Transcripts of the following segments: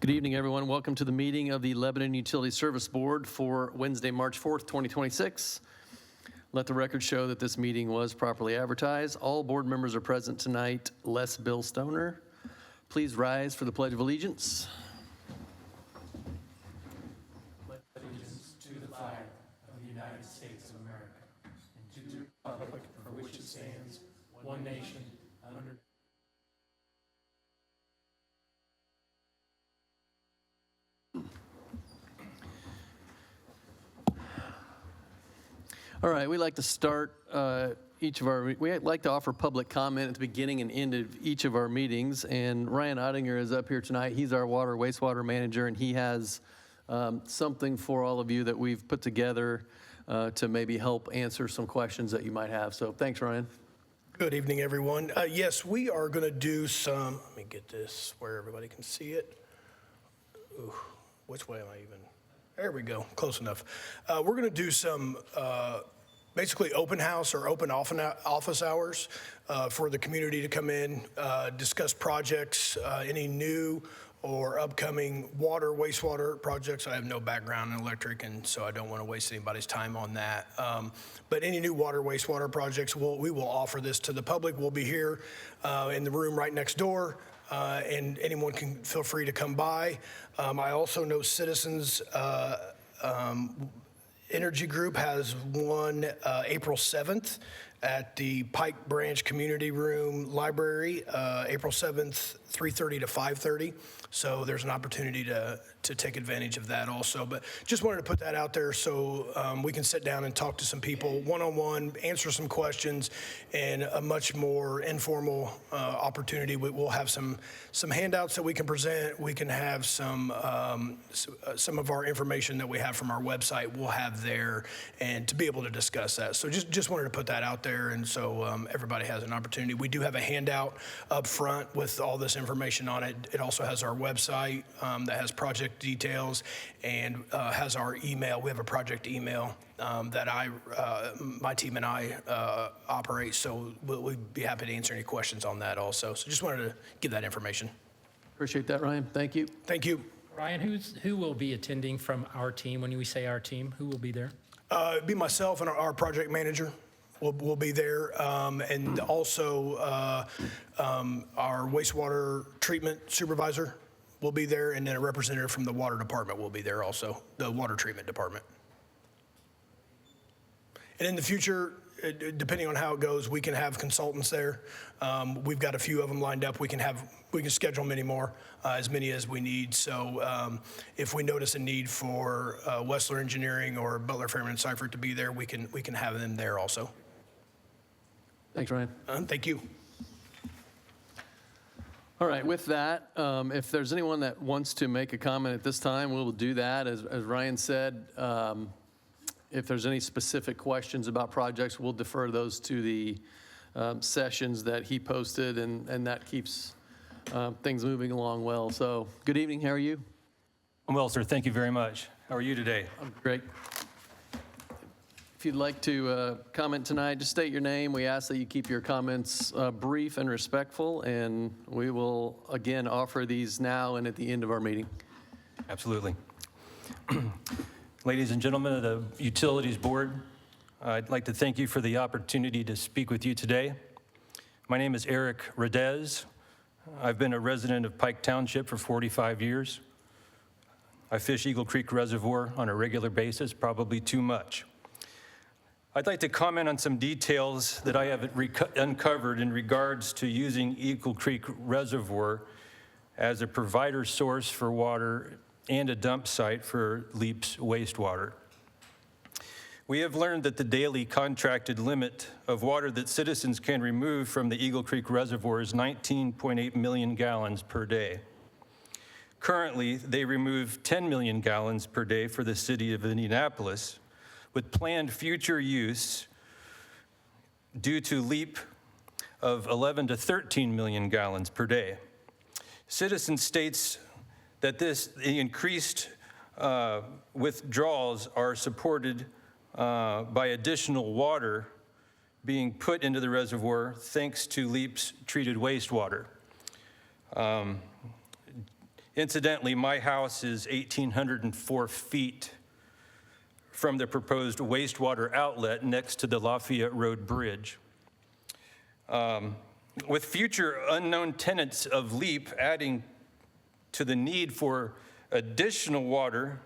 Good evening, everyone. Welcome to the meeting of the Lebanon Utility Service Board for Wednesday, March 4th, 2026. Let the record show that this meeting was properly advertised. All board members are present tonight, less Bill Stoner. Please rise for the Pledge of Allegiance. Pledge allegiance to the flag of the United States of America and to the republic for which it stands, one nation, under All right, we like to start we like to offer public comment at the beginning and end of each of our meetings. And Ryan Ottinger is up here tonight. He's our wastewater manager, and he has something for all of you that we've put together to maybe help answer some questions that you might have. So thanks, Ryan. Good evening, everyone. Yes, we are going to do some, let me get this where everybody can see it. Ooh, which way am I even? There we go, close enough. We're going to do some basically open house or open office hours for the community to come in, discuss projects, any new or upcoming water, wastewater projects. I have no background in electric, and so I don't want to waste anybody's time on that. But any new water, wastewater projects, we will offer this to the public. We'll be here in the room right next door, and anyone can feel free to come by. I also know Citizens Energy Group has one April 7th at the Pike Branch Community Room Library, April 7th, 3:30 to 5:30. So there's an opportunity to take advantage of that also. But just wanted to put that out there so we can sit down and talk to some people one-on-one, answer some questions, and a much more informal opportunity. We'll have some handouts that we can present. We can have some of our information that we have from our website we'll have there, and to be able to discuss that. So just wanted to put that out there, and so everybody has an opportunity. We do have a handout up front with all this information on it. It also has our website that has project details and has our email. We have a project email that my team and I operate, so we'd be happy to answer any questions on that also. So just wanted to give that information. Appreciate that, Ryan. Thank you. Thank you. Ryan, who will be attending from our team? When we say our team, who will be there? It'd be myself and our project manager. We'll be there, and also our wastewater treatment supervisor will be there, and then a representative from the water department will be there also, the water treatment department. And in the future, depending on how it goes, we can have consultants there. We've got a few of them lined up. We can schedule many more, as many as we need. So if we notice a need for Wessler Engineering or Butler, Fairman, and Seifert to be there, we can have them there also. Thanks, Ryan. Thank you. All right, with that, if there's anyone that wants to make a comment at this time, we'll do that. As Ryan said, if there's any specific questions about projects, we'll defer those to the sessions that he posted, and that keeps things moving along well. So good evening, how are you? I'm well, sir. Thank you very much. How are you today? I'm great. If you'd like to comment tonight, just state your name. We ask that you keep your comments brief and respectful, and we will, again, offer these now and at the end of our meeting. Absolutely. Ladies and gentlemen of the Utilities Board, I'd like to thank you for the opportunity to speak with you today. My name is Eric Radez. I've been a resident of Pike Township for 45 years. I fish Eagle Creek Reservoir on a regular basis, probably too much. I'd like to comment on some details that I have uncovered in regards to using Eagle Creek Reservoir as a provider source for water and a dump site for LEAP's wastewater. We have learned that the daily contracted limit of water that citizens can remove from the Eagle Creek Reservoir is 19.8 million gallons per day. Currently, they remove 10 million gallons per day for the city of Indianapolis, with planned future use due to LEAP of 11 to 13 million gallons per day. Citizen states that the increased withdrawals are supported by additional water being put into the reservoir thanks to LEAP's treated wastewater. Incidentally, my house is 1,804 feet from the proposed wastewater outlet next to the Lafayette Road Bridge. With future unknown tenants of LEAP adding to the need for additional water,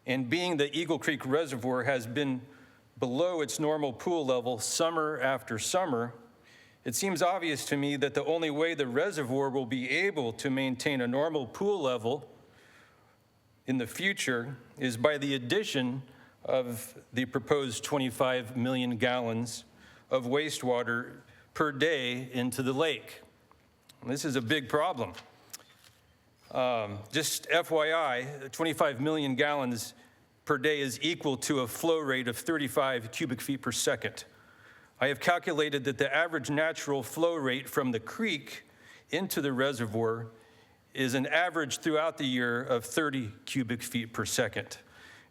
and being the Eagle Creek Reservoir has been below its normal pool level summer after summer, it seems obvious to me that the only way the reservoir will be able to maintain a normal pool level in the future is by the addition of the proposed 25 million gallons of wastewater per day into the lake. This is a big problem. Just FYI, 25 million gallons per day is equal to a flow rate of 35 cubic feet per second. I have calculated that the average natural flow rate from the creek into the reservoir is an average throughout the year of 30 cubic feet per second,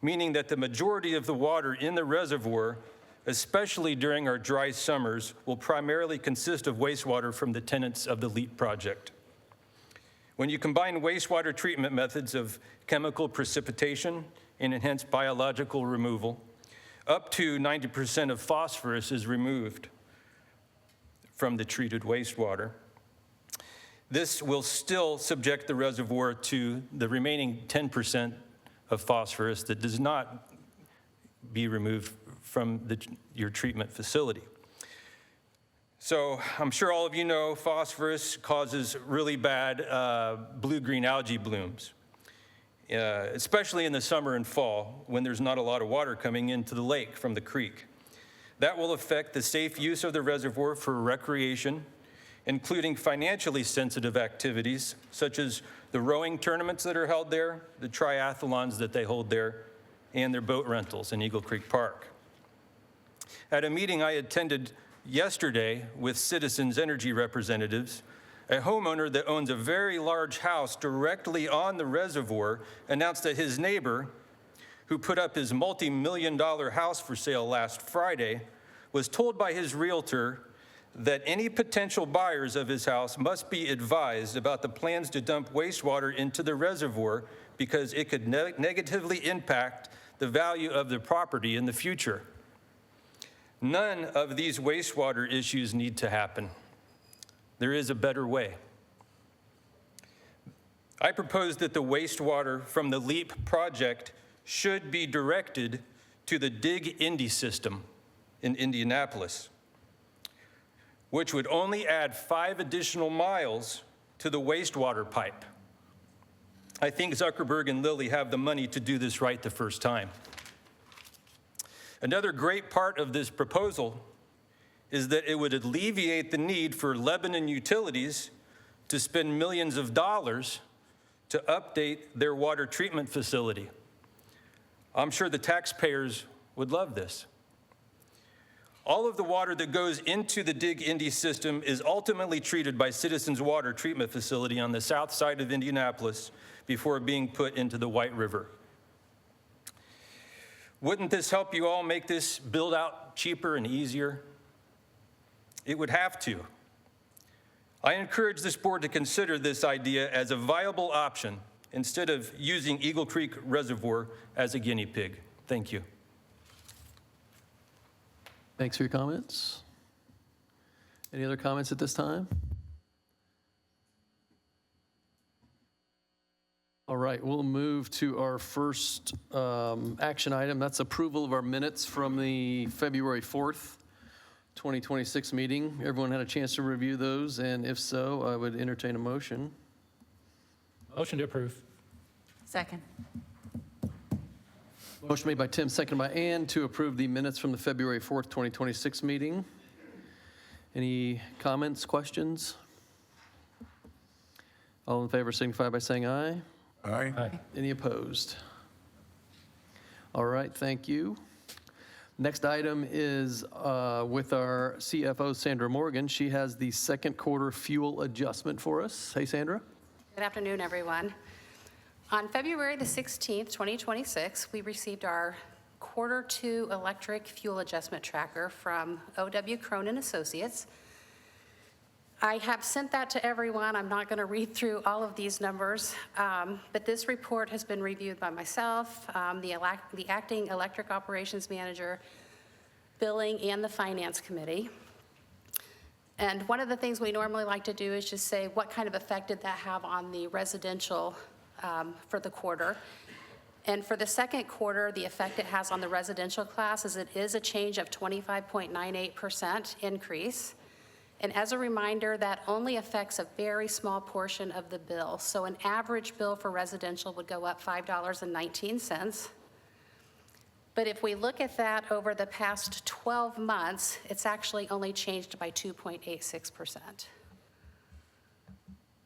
meaning that the majority of the water in the reservoir, especially during our dry summers, will primarily consist of wastewater from the tenants of the LEAP project. When you combine wastewater treatment methods of chemical precipitation and enhanced biological removal, up to 90% of phosphorus is removed from the treated wastewater. This will still subject the reservoir to the remaining 10% of phosphorus that does not be removed from your treatment facility. So I'm sure all of you know phosphorus causes really bad blue-green algae blooms, especially in the summer and fall when there's not a lot of water coming into the lake from the creek. That will affect the safe use of the reservoir for recreation, including financially sensitive activities such as the rowing tournaments that are held there, the triathlons that they hold there, and their boat rentals in Eagle Creek Park. At a meeting I attended yesterday with Citizens Energy representatives, a homeowner that owns a very large house directly on the reservoir announced that his neighbor, who put up his multi-million-dollar house for sale last Friday, was told by his realtor that any potential buyers of his house must be advised about the plans to dump wastewater into the reservoir because it could negatively impact the value of the property in the future. None of these wastewater issues need to happen. There is a better way. I propose that the wastewater from the LEAP project should be directed to the Dig Indy system in Indianapolis, which would only add 5 additional miles to the wastewater pipe. I think Zuckerberg and Lilly have the money to do this right the first time. Another great part of this proposal is that it would alleviate the need for Lebanon utilities to spend millions of dollars to update their water treatment facility. I'm sure the taxpayers would love this. All of the water that goes into the Dig Indy system is ultimately treated by Citizens Water Treatment Facility on the south side of Indianapolis before being put into the White River. Wouldn't this help you all make this build out cheaper and easier? It would have to. I encourage this board to consider this idea as a viable option instead of using Eagle Creek Reservoir as a guinea pig. Thank you. Thanks for your comments. Any other comments at this time? All right, we'll move to our first action item. That's approval of our minutes from the February 4th, 2026 meeting. Everyone had a chance to review those, and if so, I would entertain a motion. Motion to approve. Second. Motion made by Tim, seconded by Ann to approve the minutes from the February 4th, 2026 meeting. Any comments, questions? All in favor signify by saying aye. Aye. Aye. Any opposed? All right, thank you. Next item is with our CFO, Sandra Morgan. She has the second quarter fuel adjustment for us. Hey, Sandra. Good afternoon, everyone. On February the 16th, 2026, we received our quarter 2 electric fuel adjustment tracker from O.W. Cronin Associates. I have sent that to everyone. I'm not going to read through all of these numbers, but this report has been reviewed by myself, the acting electric operations manager, billing, and the finance committee. And one of the things we normally like to do is just say, what kind of effect did that have on the residential for the quarter? And for the second quarter, the effect it has on the residential class is it is a change of 25.98% increase. And as a reminder, that only affects a very small portion of the bill. So an average bill for residential would go up $5.19. But if we look at that over the past 12 months, it's actually only changed by 2.86%.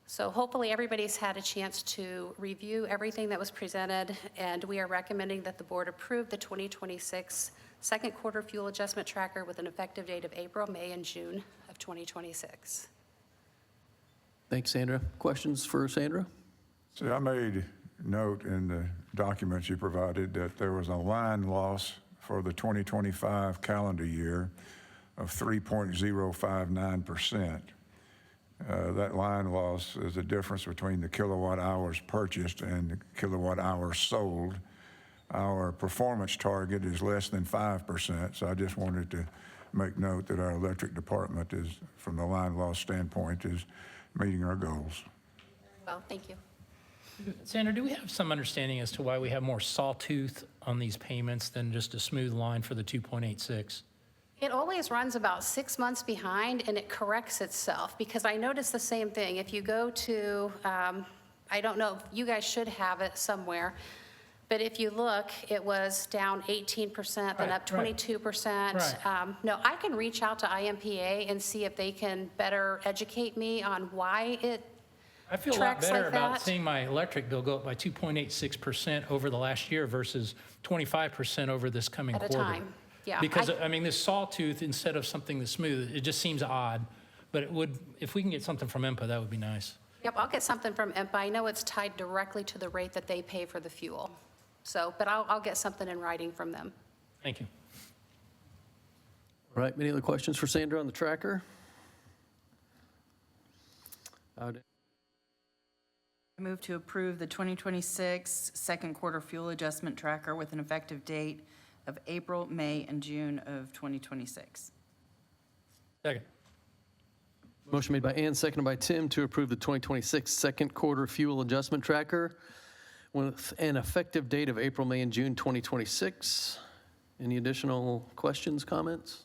So hopefully everybody's had a chance to review everything that was presented, and we are recommending that the board approve the 2026 second quarter fuel adjustment tracker with an effective date of April, May, and June of 2026. Thanks, Sandra. Questions for Sandra? See, I made note in the documents you provided that there was a line loss for the 2025 calendar year of 3.059%. That line loss is the difference between the kilowatt hours purchased and the kilowatt hours sold. Our performance target is less than 5%, so I just wanted to make note that our electric department is, from the line loss standpoint, is meeting our goals. Well, thank you. Sandra, do we have some understanding as to why we have more sawtooth on these payments than just a smooth line for the 2.86? It always runs about 6 months behind, and it corrects itself, because I noticed the same thing. If you go to, I don't know, you guys should have it somewhere, but if you look, it was down 18%, then up Right. 22%. Right. No, I can reach out to IMPA and see if they can better educate me on why it I feel a lot tracks better like about that. seeing my electric bill go up by 2.86% over the last year versus 25% over this coming At a quarter. time. Yeah, Because, I mean, this sawtooth instead of something that's smooth, it just seems odd. But it would, if we can get something from IMPA, that would be nice. Yep, I'll get something from IMPA. I know it's tied directly to the rate that they pay for the fuel. So, but I'll get something in writing from them. Thank you. All right, any other questions for Sandra on the tracker? I move to approve the 2026 second quarter fuel adjustment tracker with an effective date of April, May, and June of 2026. Second. Motion made by Ann, seconded by Tim to approve the 2026 second quarter fuel adjustment tracker with an effective date of April, May, and June 2026. Any additional questions, comments?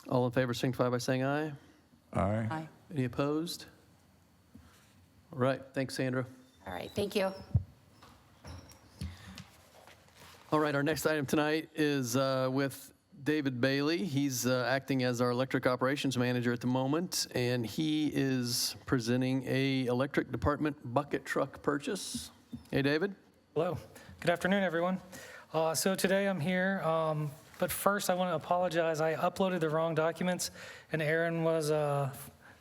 All in favor signify by saying aye. Aye. Aye. Any opposed? All right, thanks, Sandra. All right, thank you. All right, our next item tonight is with David Bailey. He's acting as our electric operations manager at the moment, and he is presenting a electric department bucket truck purchase. Hey, David. Hello. Good afternoon, everyone. So today I'm here, but first I want to apologize. I uploaded the wrong documents, and Aaron was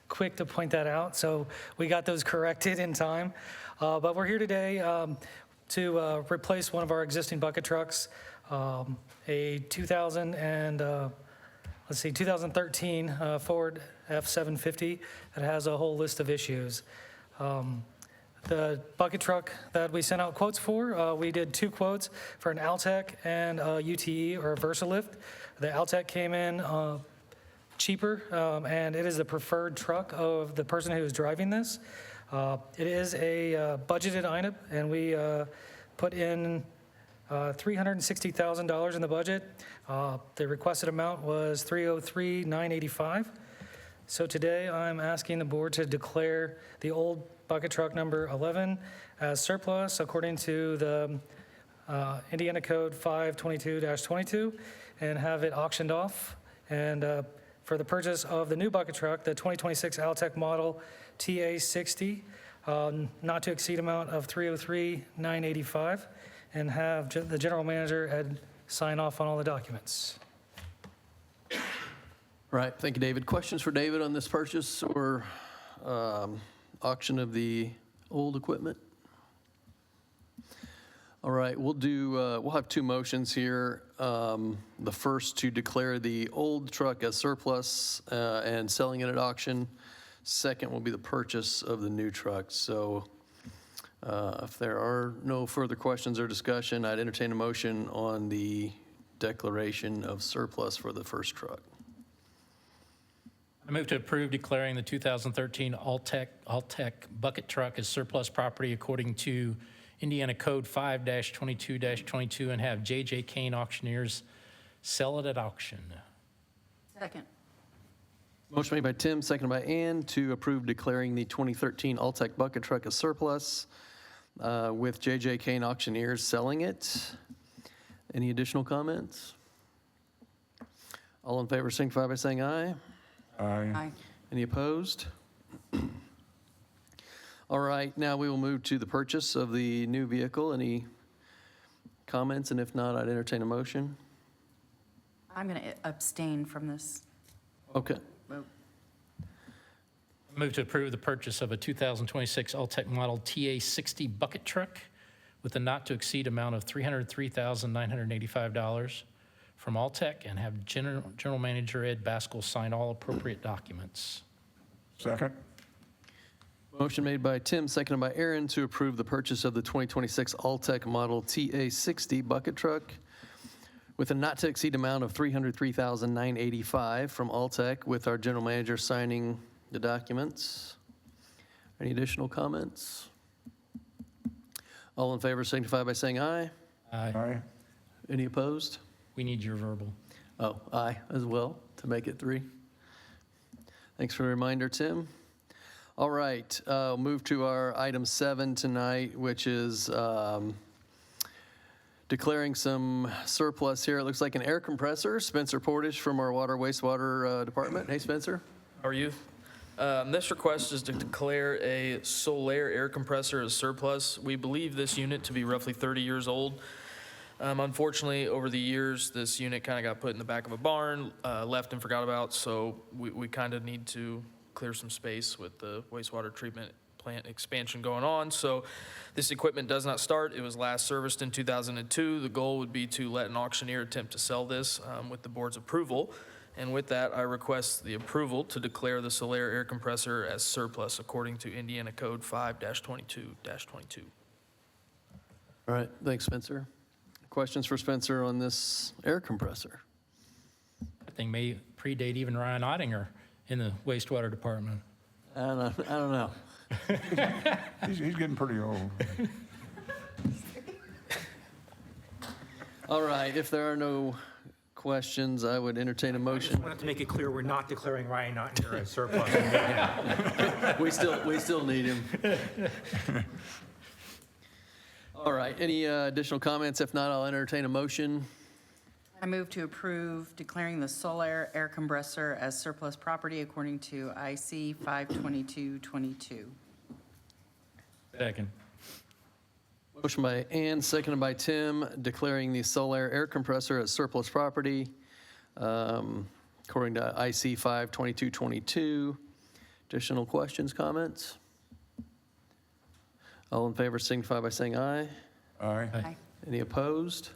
quick to point that out, so we got those corrected in time. But we're here today to replace one of our existing bucket trucks, a 2013 Ford F-750 that has a whole list of issues. The bucket truck that we sent out quotes for, we did 2 quotes for an Altec and a UTE or a Versalift. The Altec came in cheaper, and it is the preferred truck of the person who is driving this. It is a budgeted item, and we put in $360,000 in the budget. The requested amount was $303,985. So today I'm asking the board to declare the old bucket truck number 11 as surplus according to the Indiana Code 522-22 and have it auctioned off. And for the purchase of the new bucket truck, the 2026 Altec model TA60, not to exceed amount of $303,985, and have the general manager sign off on all the documents. All right, thank you, David. Questions for David on this purchase or auction of the old equipment? All right, we'll have two motions here. The first to declare the old truck as surplus and selling it at auction. Second will be the purchase of the new truck. So if there are no further questions or discussion, I'd entertain a motion on the declaration of surplus for the first truck. I move to approve declaring the 2013 All-Tech bucket truck as surplus property according to Indiana Code 5-22-22 and have J.J. Kane Auctioneers sell it at auction. Second. Motion made by Tim, seconded by Ann to approve declaring the 2013 All-Tech bucket truck as surplus with J.J. Kane Auctioneers selling it. Any additional comments? All in favor signify by saying aye. Aye. Aye. Any opposed? All right, now we will move to the purchase of the new vehicle. Any comments? And if not, I'd entertain a motion. I'm going to abstain from this Okay. vote. I move to approve the purchase of a 2026 All-Tech Model TA60 bucket truck with a not-to-exceed amount of $303,985 from All-Tech and have General Manager Ed Baskell sign all appropriate documents. Second? Motion made by Tim, seconded by Aaron to approve the purchase of the 2026 All-Tech Model TA60 bucket truck with a not-to-exceed amount of $303,985 from All-Tech, with our general manager signing the documents. Any additional comments? All in favor signify by saying aye. Aye. Aye. Any opposed? We need your verbal. Oh, aye as well, to make it 3. Thanks for the reminder, Tim. All right, move to our item 7 tonight, which is declaring some surplus here. It looks like an air compressor. Spencer Portish from our Water Wastewater Department. Hey, Spencer. How are you? This request is to declare a Solaire air compressor as surplus. We believe this unit to be roughly 30 years old. Unfortunately, over the years, this unit kind of got put in the back of a barn, left and forgot about, so we kind of need to clear some space with the wastewater treatment plant expansion going on. So this equipment does not start. It was last serviced in 2002. The goal would be to let an auctioneer attempt to sell this with the board's approval. And with that, I request the approval to declare the Solaire air compressor as surplus according to Indiana Code 5-22-22. All right, thanks, Spencer. Questions for Spencer on this air compressor? That thing may predate even Ryan Ottinger in the wastewater department. I don't know. He's getting pretty old. All right, if there are no questions, I would entertain a I just motion. wanted to make it clear, we're not declaring Ryan Ottinger as surplus. We still need him. All right, any additional comments? If not, I'll entertain a motion. I move to approve declaring the Solaire air compressor as surplus property according to IC 52222. Second. Motion by Ann, seconded by Tim, declaring the Solaire air compressor as surplus property, according to IC 52222. Additional questions, comments? All in favor signify by saying aye. Aye. Aye. Any opposed?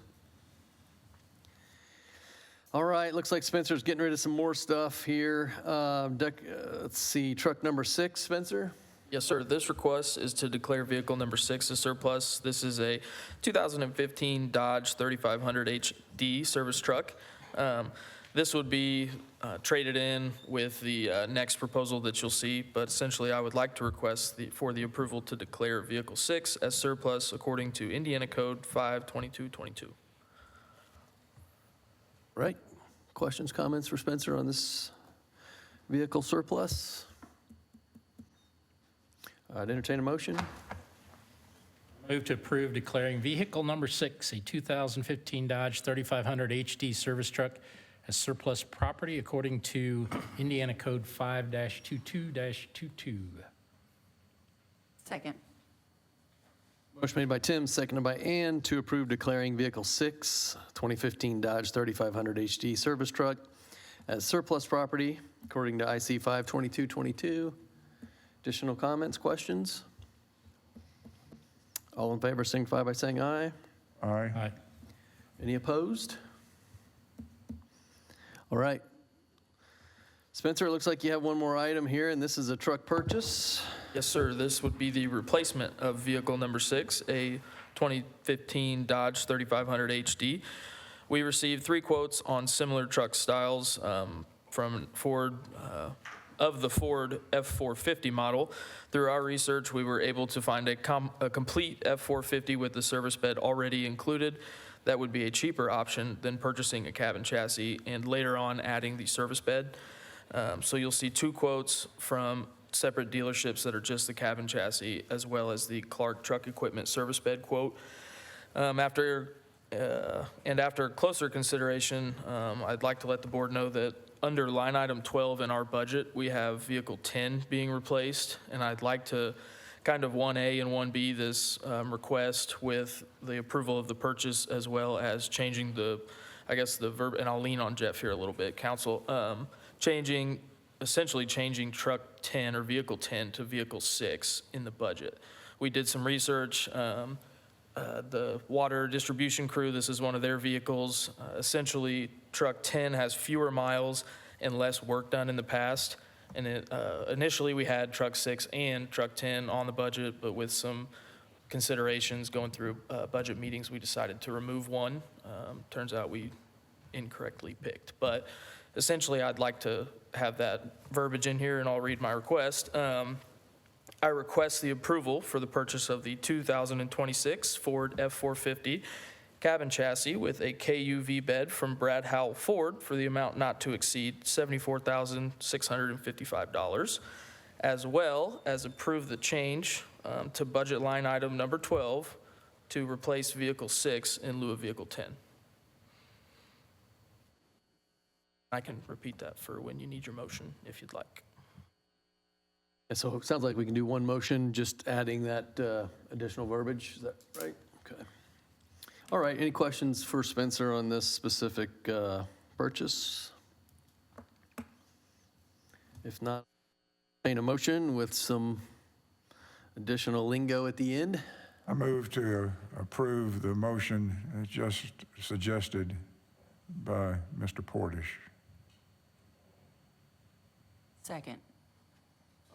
All right, looks like Spencer's getting rid of some more stuff here. Let's see, truck number 6, Spencer? Yes, sir. This request is to declare vehicle number 6 as surplus. This is a 2015 Dodge 3500 HD service truck. This would be traded in with the next proposal that you'll see, but essentially I would like to request for the approval to declare vehicle 6 as surplus according to Indiana Code 5-22-22. Right. Questions, comments for Spencer on this vehicle surplus? I'd entertain a motion. Move to approve declaring vehicle number 6, a 2015 Dodge 3500 HD service truck, as surplus property according to Indiana Code 5-22-22. Second. Motion made by Tim, seconded by Ann to approve declaring vehicle 6, 2015 Dodge 3500 HD service truck as surplus property according to IC 52222. Additional comments, questions? All in favor signify by saying aye. Aye. Aye. Any opposed? All right. Spencer, it looks like you have one more item here, and this is a truck purchase. Yes, sir. This would be the replacement of vehicle number 6, a 2015 Dodge 3500 HD. We received 3 quotes on similar truck styles from Ford, of the Ford F450 model. Through our research, we were able to find a complete F450 with the service bed already included. That would be a cheaper option than purchasing a cabin chassis and later on adding the service bed. So you'll see 2 quotes from separate dealerships that are just the cabin chassis, as well as the Clark Truck Equipment service bed quote. After closer consideration, I'd like to let the board know that under line item 12 in our budget, we have vehicle 10 being replaced, and I'd like to kind of 1A and 1B this request with the approval of the purchase, as well as changing the verb, and I'll lean on Jeff here a little bit, council, essentially changing truck 10 or vehicle 10 to vehicle 6 in the budget. We did some research. The water distribution crew, this is one of their vehicles. Essentially, truck 10 has fewer miles and less work done in the past. And initially, we had truck 6 and truck 10 on the budget, but with some considerations going through budget meetings, we decided to remove one. Turns out we incorrectly picked. But essentially, I'd like to have that verbiage in here, and I'll read my request. I request the approval for the purchase of the 2026 Ford F450 cabin chassis with a KUV bed from Brad Howell Ford for the amount not to exceed $74,655, as well as approve the change to budget line item number 12 to replace vehicle 6 in lieu of vehicle 10. I can repeat that for when you need your motion, if you'd like. And so it sounds like we can do one motion, just adding that additional verbiage. Is that right? Okay. All right. Any questions for Spencer on this specific purchase? If not, entertain a motion with some additional lingo at the end. I move to approve the motion as just suggested by Mr. Portish. Second.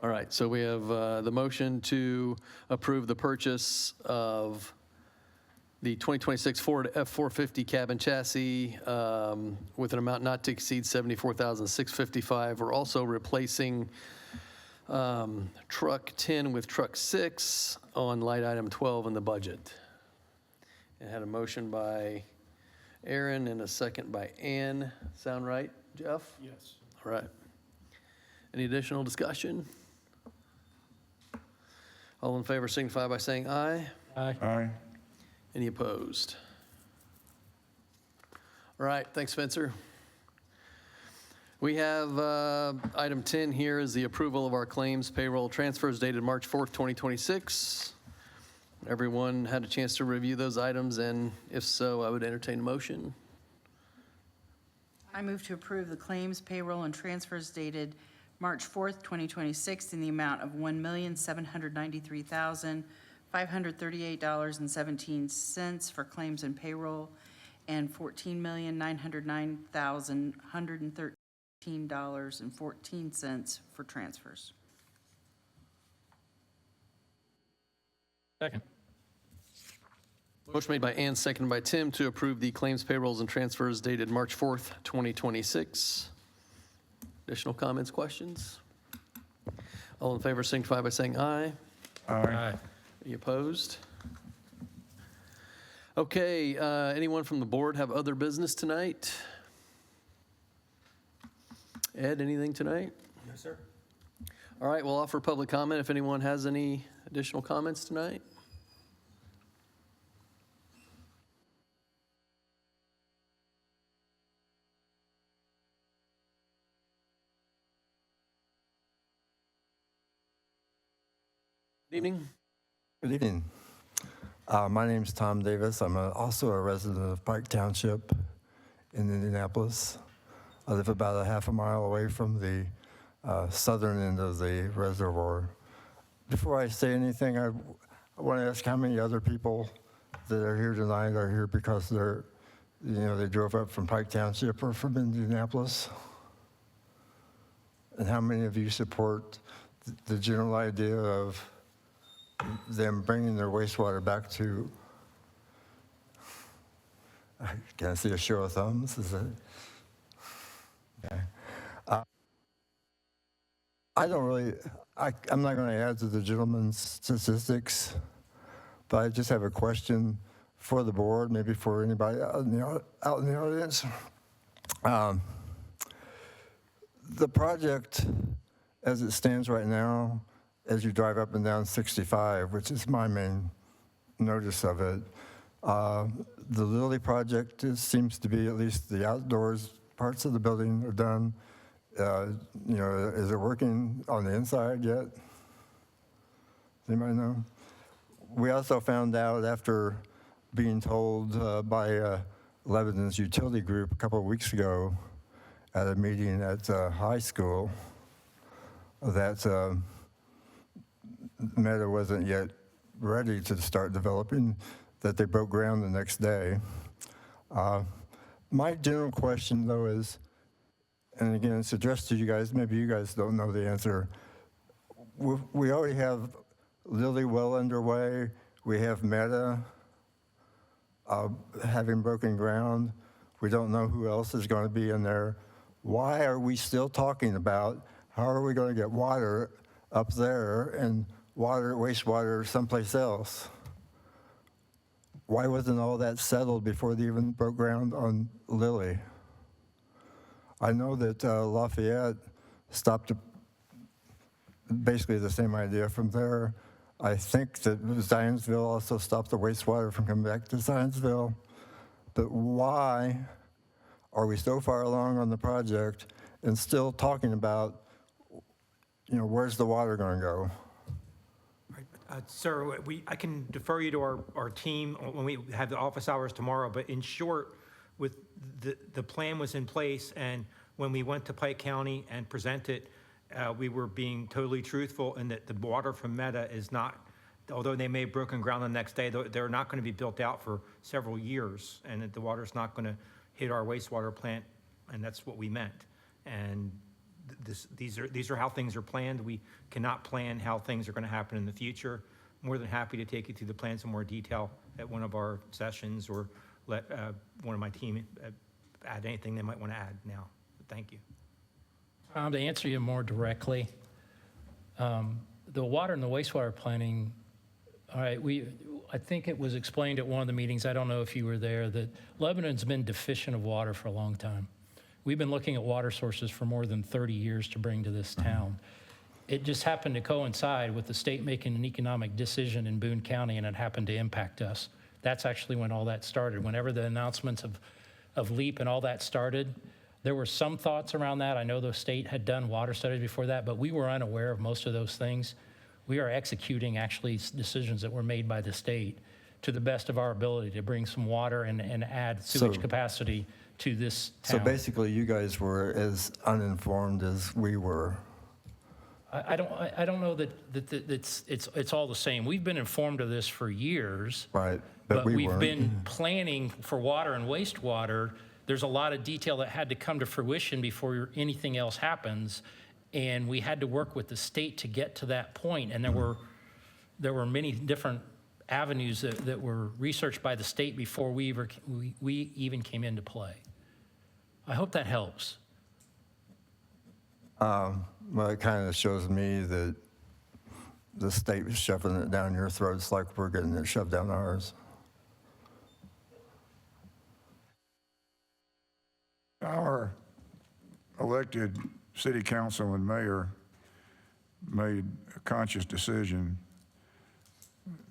All right, so we have the motion to approve the purchase of the 2026 Ford F450 cabin chassis with an amount not to exceed $74,655. We're also replacing truck 10 with truck 6 on light item 12 in the budget. It had a motion by Aaron and a second by Ann. Sound right, Jeff? Yes. All right. Any additional discussion? All in favor signify by saying aye. Aye. Aye. Any opposed? All right, thanks, Spencer. We have item 10 here is the approval of our claims payroll transfers dated March 4th, 2026. Everyone had a chance to review those items, and if so, I would entertain a motion. I move to approve the claims, payroll, and transfers dated March 4th, 2026, in the amount of $1,793,538.17 for claims and payroll, and $14,909,113.14 for transfers. Second. Motion made by Ann, seconded by Tim to approve the claims, payrolls, and transfers dated March 4th, 2026. Additional comments, questions? All in favor signify by saying aye. Aye. Any opposed? Okay, anyone from the board have other business tonight? Ed, anything tonight? No, sir. All right, we'll offer public comment if anyone has any additional comments tonight. Good evening. Good evening. My name's Tom Davis. I'm also a resident of Pike Township in Indianapolis. I live about a half a mile away from the southern end of the reservoir. Before I say anything, I want to ask how many other people that are here tonight are here because they drove up from Pike Township or from Indianapolis? And how many of you support the general idea of them bringing their wastewater back to, can I see a show of thumbs? Is it? Okay. I don't really, I'm not going to add to the gentleman's statistics, but I just have a question for the board, maybe for anybody out in the audience. The project, as it stands right now, as you drive up and down 65, which is my main notice of it, the Lilly project seems to be, at least the outdoors parts of the building are done. Is it working on the inside yet? Does anybody know? We also found out after being told by Lebanon's utility group a couple of weeks ago at a meeting at high school that Meta wasn't yet ready to start developing, that they broke ground the next day. My general question, though, is, and again, it's addressed to you guys, maybe you guys don't know the answer. We already have Lilly well underway. We have Meta having broken ground. We don't know who else is going to be in there. Why are we still talking about how are we going to get water up there and wastewater someplace else? Why wasn't all that settled before they even broke ground on Lilly? I know that Lafayette stopped basically the same idea from there. I think that Zionsville also stopped the wastewater from coming back to Zionsville. But why are we so far along on the project and still talking about, where's the water going to go? Sir, I can defer you to our team when we have the office hours tomorrow, but in short, with the plan was in place, and when we went to Pike County and presented, we were being totally truthful in that the water from Meta is not, although they may have broken ground the next day, they're not going to be built out for several years, and that the water's not going to hit our wastewater plant, and that's what we meant. And these are how things are planned. We cannot plan how things are going to happen in the future. More than happy to take you through the plans in more detail at one of our sessions, or let one of my team add anything they might want to add now. Thank you. To answer you more directly, the water and the wastewater planning, all right, I think it was explained at one of the meetings, I don't know if you were there, that Lebanon's been deficient of water for a long time. We've been looking at water sources for more than 30 years to bring to this town. It just happened to coincide with the state making an economic decision in Boone County, and it happened to impact us. That's actually when all that started. Whenever the announcements of LEAP and all that started, there were some thoughts around that. I know the state had done water studies before that, but we were unaware of most of those things. We are executing actually decisions that were made by the state to the best of our ability to bring some water and add sewage capacity to this town. So basically, you guys were as uninformed as we were. I don't know that it's all the same. We've been informed of this for years. Right, But we we've weren't. been planning for water and wastewater. There's a lot of detail that had to come to fruition before anything else happens. And we had to work with the state to get to that point. And there were many different avenues that were researched by the state before we even came into play. I hope that helps. Well, it kind of shows me that the state was shoving it down your throats like we're getting it shoved down ours. Our elected city council and mayor made a conscious decision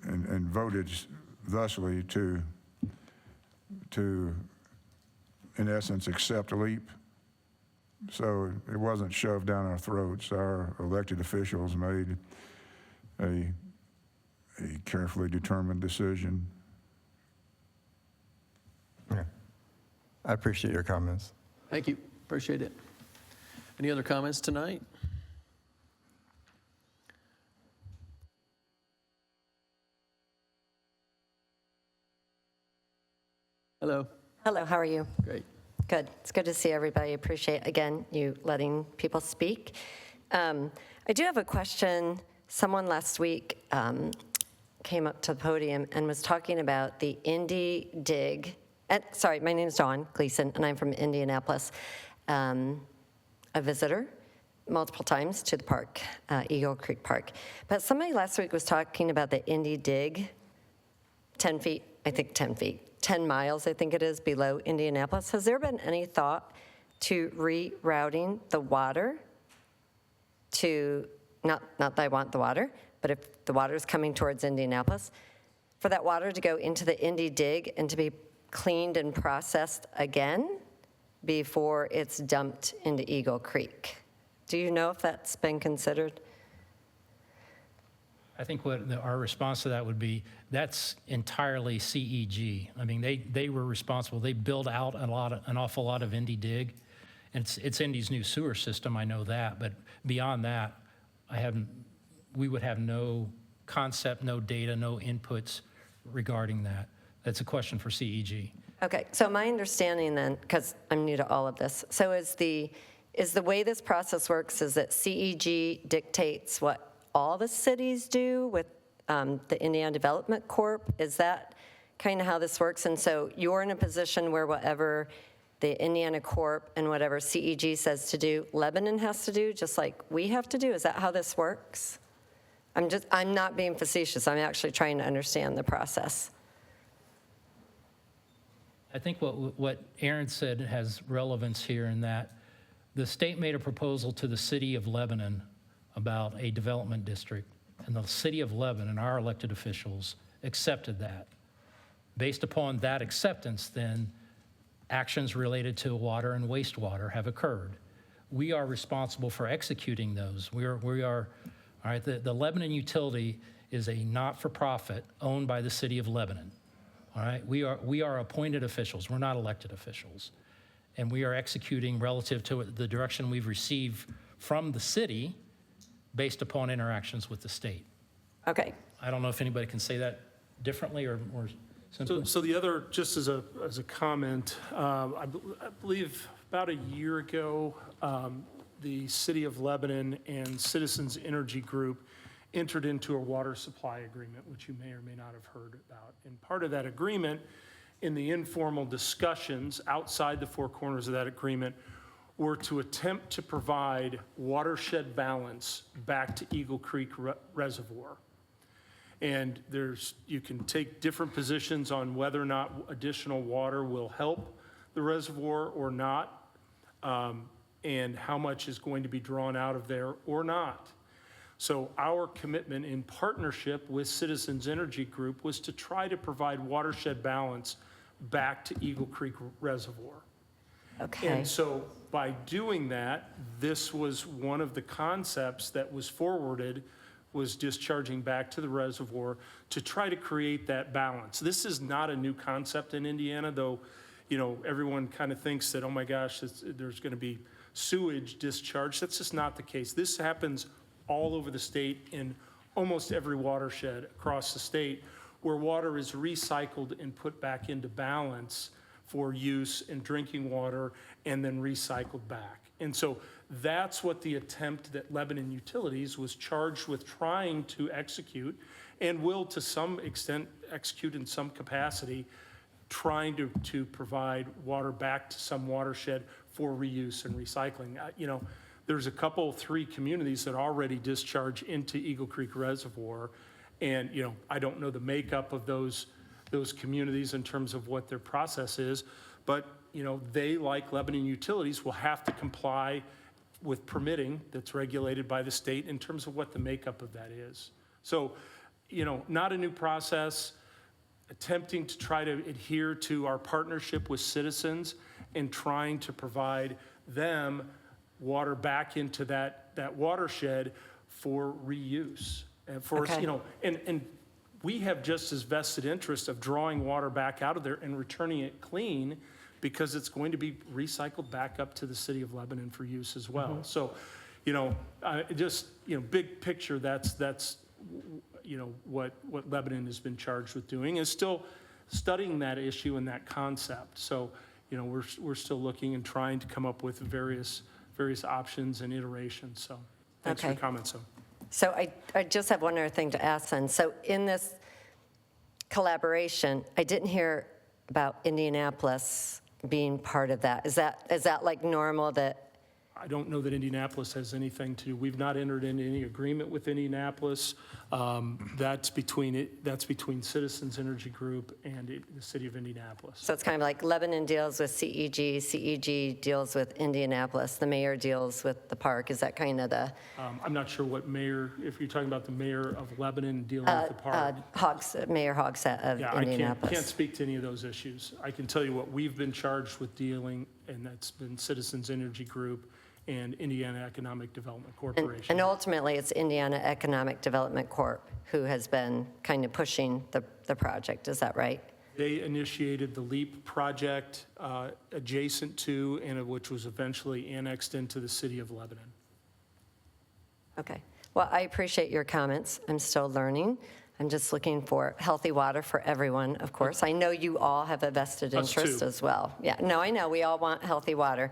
and voted thusly to, in essence, accept LEAP. So it wasn't shoved down our throats. Our elected officials made a carefully determined decision. Yeah. I appreciate your comments. Thank you. Appreciate it. Any other comments tonight? Hello. Hello, how are you? Great. Good. It's good to see everybody. Appreciate, again, you letting people speak. I do have a question. Someone last week came up to the podium and was talking about the Indy Dig. Sorry, my name is Dawn Gleason, and I'm from Indianapolis. A visitor multiple times to the park, Eagle Creek Park. But somebody last week was talking about the Indy Dig, 10 feet, I think 10 feet, 10 miles, I think it is, below Indianapolis. Has there been any thought to rerouting the water to, not that I want the water, but if the water is coming towards Indianapolis, for that water to go into the Indy Dig and to be cleaned and processed again before it's dumped into Eagle Creek? Do you know if that's been considered? I think our response to that would be, that's entirely CEG. I mean, they were responsible. They built out an awful lot of Indy Dig. And it's Indy's new sewer system, I know that. But beyond that, we would have no concept, no data, no inputs regarding that. That's a question for CEG. Okay, so my understanding then, because I'm new to all of this, so is the way this process works is that CEG dictates what all the cities do with the Indiana Development Corp? Is that kind of how this works? And so you're in a position where whatever the Indiana Corp and whatever CEG says to do, Lebanon has to do, just like we have to do? Is that how this works? I'm not being facetious. I'm actually trying to understand the process. I think what Aaron said has relevance here in that the state made a proposal to the city of Lebanon about a development district, and the city of Lebanon, our elected officials, accepted that. Based upon that acceptance, then actions related to water and wastewater have occurred. We are responsible for executing those. We are all right, the Lebanon utility is a not-for-profit owned by the city of Lebanon. All right, we are appointed officials. We're not elected officials. And we are executing relative to the direction we've received from the city based upon interactions with the state. Okay. I don't know if anybody can say that differently or simply. So the other, just as a comment, I believe about a year ago, the City of Lebanon and Citizens Energy Group entered into a water supply agreement, which you may or may not have heard about. And part of that agreement, in the informal discussions outside the four corners of that agreement, were to attempt to provide watershed balance back to Eagle Creek Reservoir. And you can take different positions on whether or not additional water will help the reservoir or not, and how much is going to be drawn out of there or not. So our commitment in partnership with Citizens Energy Group was to try to provide watershed balance back to Eagle Creek Reservoir. Okay. And so by doing that, this was one of the concepts that was forwarded, was discharging back to the reservoir to try to create that balance. This is not a new concept in Indiana, though, everyone kind of thinks that, oh my gosh, there's going to be sewage discharge. That's just not the case. This happens all over the state in almost every watershed across the state, where water is recycled and put back into balance for use in drinking water and then recycled back. And so that's what the attempt that Lebanon Utilities was charged with trying to execute, and will to some extent execute in some capacity, trying to provide water back to some watershed for reuse and recycling. There's three communities that already discharge into Eagle Creek Reservoir. And, I don't know the makeup of those communities in terms of what their process is, but, they, like Lebanon Utilities, will have to comply with permitting that's regulated by the state in terms of what the makeup of that is. So, not a new process, attempting to try to adhere to our partnership with citizens and trying to provide them water back into that watershed for reuse. And for us, and we have just as vested interest of drawing water back out of there and returning it clean, because it's going to be recycled back up to the city of Lebanon for use as well. Mm-hmm. So, big picture, that's what Lebanon has been charged with doing, is still studying that issue and that concept. So, we're still looking and trying to come up with various options and iterations. So thanks for your Okay. comments. So I just have one other thing to ask then. So in this collaboration, I didn't hear about Indianapolis being part of that. Is that like normal that, I don't know that Indianapolis has anything to, we've not entered into any agreement with Indianapolis. That's between Citizens Energy Group and the city of Indianapolis. so it's kind of like Lebanon deals with CEG deals with Indianapolis, the mayor deals with the park. Is that kind of the I'm not sure what mayor, if you're talking about the mayor of Lebanon dealing with the park. Mayor Hogsett of Yeah, I Indianapolis? can't speak to any of those issues. I can tell you what we've been charged with dealing, and that's been Citizens Energy Group and Indiana Economic Development Corporation. And ultimately, it's Indiana Economic Development Corp. Who has been kind of pushing the project. Is that right? They initiated the LEAP project adjacent to, and which was eventually annexed into the city of Lebanon. Okay. Well, I appreciate your comments. I'm still learning. I'm just looking for healthy water for everyone, of course. I know you all have a vested Us interest too. as well. Yeah, no, I know. We all want healthy water.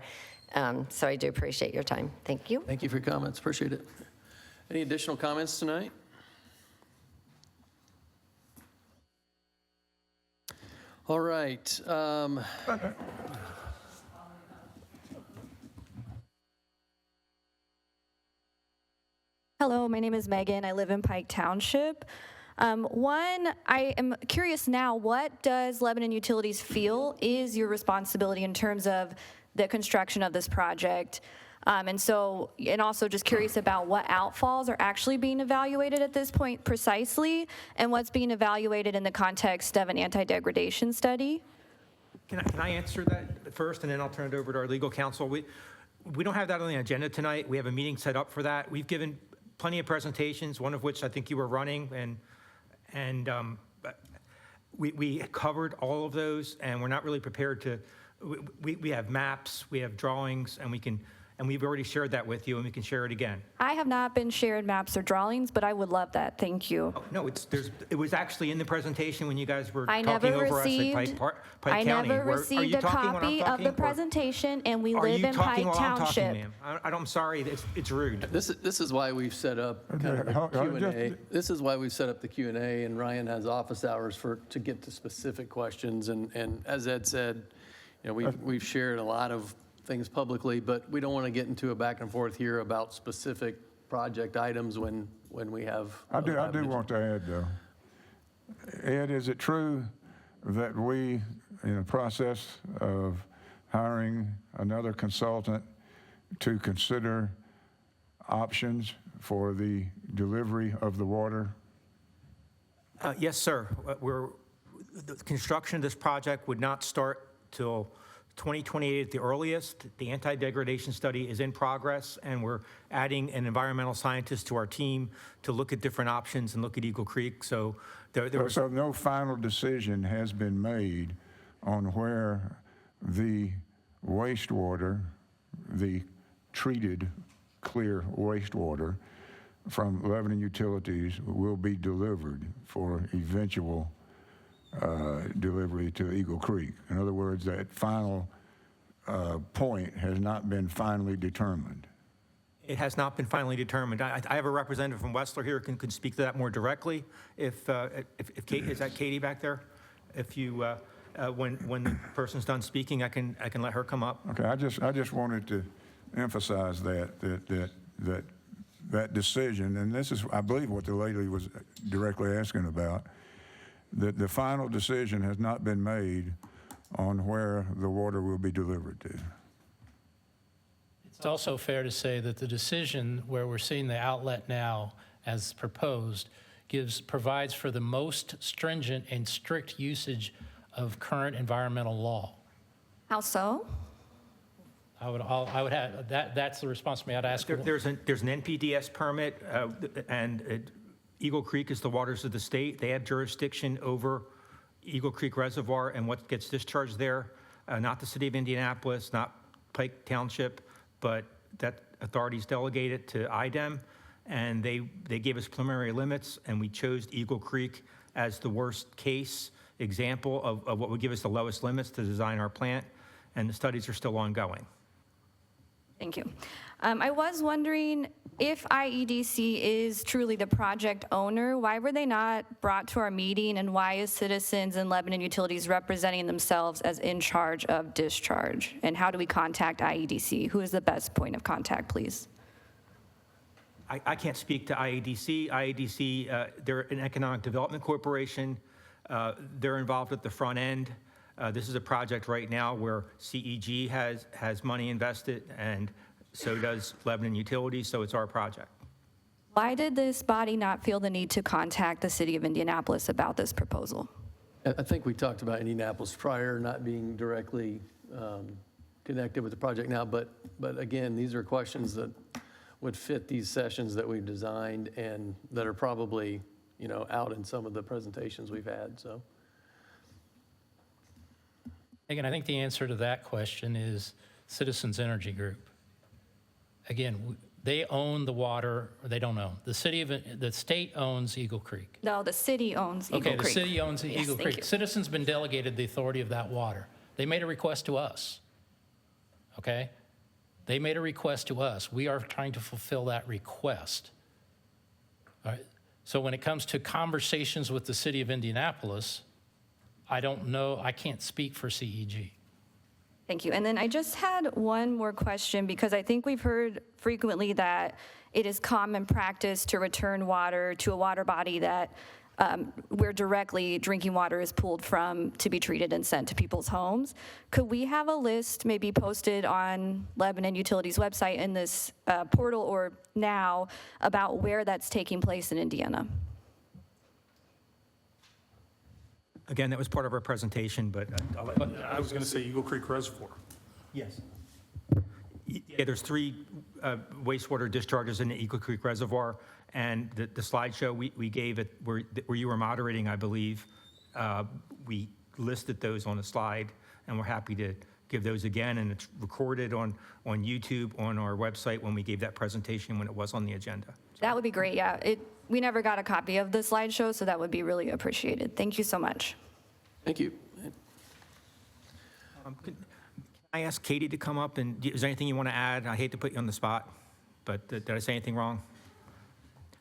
So I do appreciate your time. Thank you. Thank you for your comments, appreciate it. Any additional comments tonight? All right. Hello, my name is Megan. I live in Pike Township. I am curious now, what does Lebanon Utilities feel is your responsibility in terms of the construction of this project? And also just curious about what outfalls are actually being evaluated at this point precisely, and what's being evaluated in the context of an anti-degradation study? Can I answer that first, and then I'll turn it over to our legal counsel? We don't have that on the agenda tonight. We have a meeting set up for that. We've given plenty of presentations, one of which I think you were running, and we covered all of those, and we're not really prepared to. We have maps, we have drawings, and we've already shared that with you, and we can share it again. I have not been shared maps or drawings, but I would love that. Thank you. Oh, no, it was actually in the presentation when you guys were I talking never over us at Pike I County. never Are you received a talking when I'm copy of talking, the or presentation, and we Are live you in talking Pike while I'm talking, Township. ma'am? I'm sorry, it's rude. This is why we've set up kind of the Q&A. This is why we've set up the Q&A, and Ryan has office hours to get to specific questions. And as Ed said, we've shared a lot of things publicly, but we don't want to get into a back and forth here about specific project items when we have. I do want to add, though. Ed, is it true that we, in the process of hiring another consultant to consider options for the delivery of the water? Yes, sir. The construction of this project would not start till 2028 at the earliest. The anti-degradation study is in progress, and we're adding an environmental scientist to our team to look at different options and look at Eagle Creek. So So no final decision has been made on where the wastewater, the treated clear wastewater from Lebanon Utilities will be delivered for eventual delivery to Eagle Creek. In other words, that final point has not been finally determined. It has not been finally determined. I have a representative from Westler here who can speak to that more directly. If Kate, is that Katie back there? If you, when the person's done speaking, I can let her come up. Okay, I just wanted to emphasize that decision, and this is, I believe, what the lady was directly asking about. That the final decision has not been made on where the water will be delivered to. It's also fair to say that the decision where we're seeing the outlet now as proposed provides for the most stringent and strict usage of current environmental law. How so? I would have, that's the response to me. I'd ask. There's an NPDES permit, and Eagle Creek is the waters of the state. They have jurisdiction over Eagle Creek Reservoir and what gets discharged there. Not the city of Indianapolis, not Pike Township, but that authority's delegated to IDEM, and they gave us preliminary limits, and we chose Eagle Creek as the worst case example of what would give us the lowest limits to design our plant, and the studies are still ongoing. Thank you. I was wondering if IEDC is truly the project owner, why were they not brought to our meeting, and why is Citizens and Lebanon Utilities representing themselves as in charge of discharge? And how do we contact IEDC? Who is the best point of contact, please? I can't speak to IEDC. IEDC, they're an economic development corporation. They're involved at the front end. This is a project right now where CEG has money invested, and so does Lebanon Utilities, so it's our project. Why did this body not feel the need to contact the city of Indianapolis about this proposal? I think we talked about Indianapolis prior, not being directly connected with the project now, but again, these are questions that would fit these sessions that we've designed and that are probably, out in some of the presentations we've had, so. Again, I think the answer to that question is Citizens Energy Group. Again, they own the water, or they don't own. The state owns Eagle Creek. No, the city owns Eagle Creek. Okay, the city owns Yes, Eagle thank Creek. you. Citizens been delegated the authority of that water. They made a request to us, okay? They made a request to us. We are trying to fulfill that request. All right, so when it comes to conversations with the city of Indianapolis, I don't know, I can't speak for CEG. Thank you. And then I just had one more question, because I think we've heard frequently that it is common practice to return water to a water body that where directly drinking water is pulled from to be treated and sent to people's homes. Could we have a list maybe posted on Lebanon Utilities website in this portal or now about where that's taking place in Indiana? Again, that was part of our presentation, but I'll let I was going to say Eagle Creek Reservoir. Yes. Yeah, there's 3 wastewater discharges in the Eagle Creek Reservoir, and the slideshow we gave it, where you were moderating, I believe, we listed those on a slide, and we're happy to give those again, and it's recorded on YouTube, on our website when we gave that presentation when it was on the agenda. That would be great, yeah. We never got a copy of the slideshow, so that would be really appreciated. Thank you so much. Thank you. Can I ask Katie to come up, and is there anything you want to add? I hate to put you on the spot, but did I say anything wrong?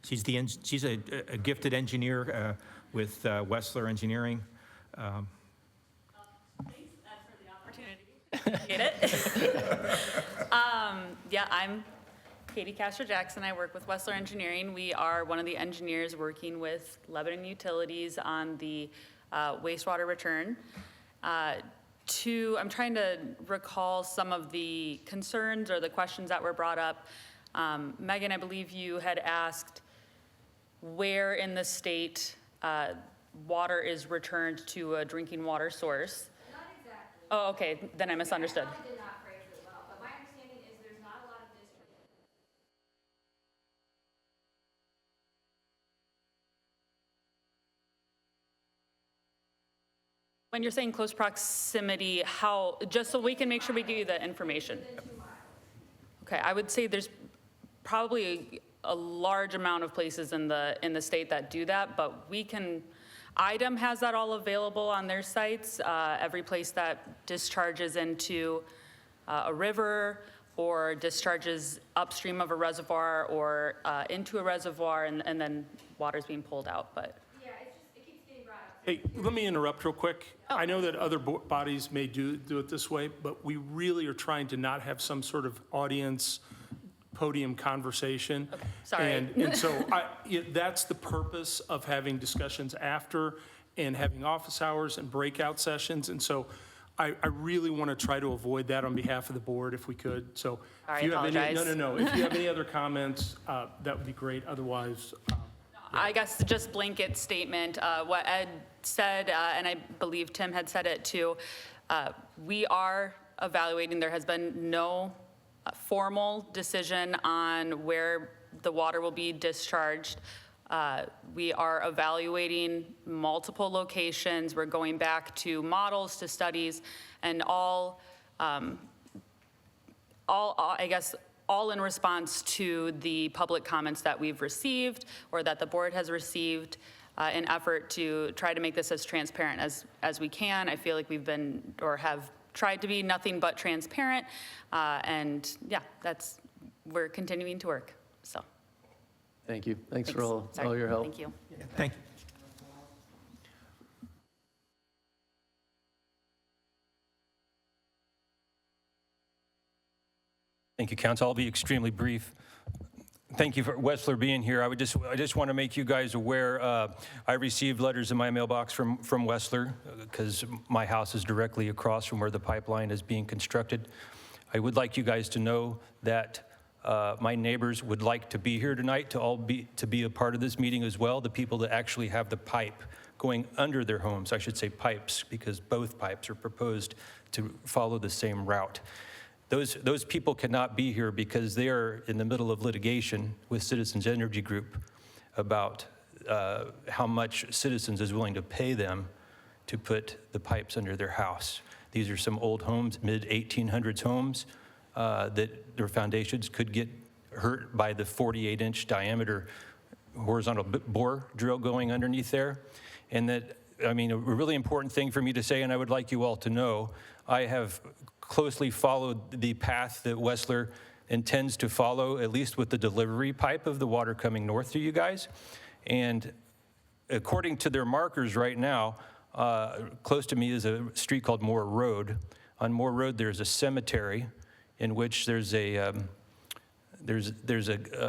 She's a gifted engineer with Wessler Engineering. Thanks for the opportunity. Get it? Yeah, I'm Katie Castro-Jackson. I work with Wessler Engineering. We are one of the engineers working with Lebanon Utilities on the wastewater return. I'm trying to recall some of the concerns or the questions that were brought up. Megan, I believe you had asked where in the state water is returned to a drinking water source. Not exactly. Oh, okay, then I misunderstood. I probably did not phrase it well, but my understanding is there's not a lot of district. When you're saying close proximity, how, just so we can make sure we give you the information. Okay, I would say there's probably a large amount of places in the state that do that, but we can, IDEM has that all available on their sites. Every place that discharges into a river or discharges upstream of a reservoir or into a reservoir, and then water's being pulled out, but. Yeah, it keeps getting brought up. Hey, let me interrupt real quick. I know that other bodies may do it this way, but we really are trying to not have some sort of audience podium conversation. Okay, sorry. And so that's the purpose of having discussions after and having office hours and breakout sessions. And so I really want to try to avoid that on behalf of the board if we could. So Sorry, if you have any, apologize. no. If you have any other comments, that would be great. Otherwise, I guess just blanket statement, what Ed said, and I believe Tim had said it too, we are evaluating, there has been no formal decision on where the water will be discharged. We are evaluating multiple locations. We're going back to models, to studies, and all in response to the public comments that we've received or that the board has received. an effort to try to make this as transparent as we can. I feel like we've been, or have tried to be, nothing but transparent. And yeah, we're continuing to work, so. Thank you. Thanks for all Sorry. your help. Thank you. Thank you. Thank you, Council. I'll be extremely brief. Thank you for Wessler being here. I just want to make you guys aware, I received letters in my mailbox from Wessler because my house is directly across from where the pipeline is being constructed. I would like you guys to know that my neighbors would like to be here tonight to be a part of this meeting as well, the people that actually have the pipe going under their homes. I should say pipes, because both pipes are proposed to follow the same route. Those people cannot be here because they are in the middle of litigation with Citizens Energy Group about how much Citizens is willing to pay them to put the pipes under their house. These are some old homes, mid-1800s homes, that their foundations could get hurt by the 48-inch diameter horizontal bore drill going underneath there. And that, I mean, a really important thing for me to say, and I would like you all to know, I have closely followed the path that Wessler intends to follow, at least with the delivery pipe of the water coming north to you guys. And according to their markers right now, close to me is a street called Moore Road. On Moore Road, there's a cemetery in which there's a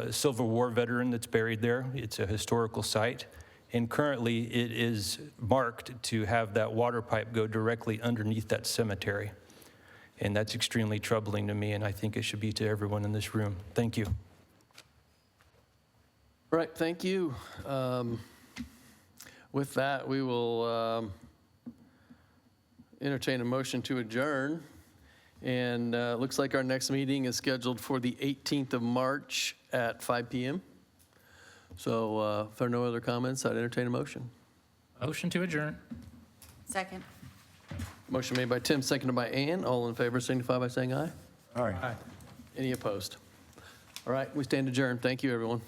Civil War veteran that's buried there. It's a historical site. And currently, it is marked to have that water pipe go directly underneath that cemetery. And that's extremely troubling to me, and I think it should be to everyone in this room. Thank you. All right, thank you. With that, we will entertain a motion to adjourn. And looks like our next meeting is scheduled for the 18th of March at 5 p.m. So if there are no other comments, I'd entertain a motion. Motion to adjourn. Second. Motion made by Tim, seconded by Ann. All in favor signify by saying aye. All right. Any opposed? All right, we stand adjourned. Thank you, everyone.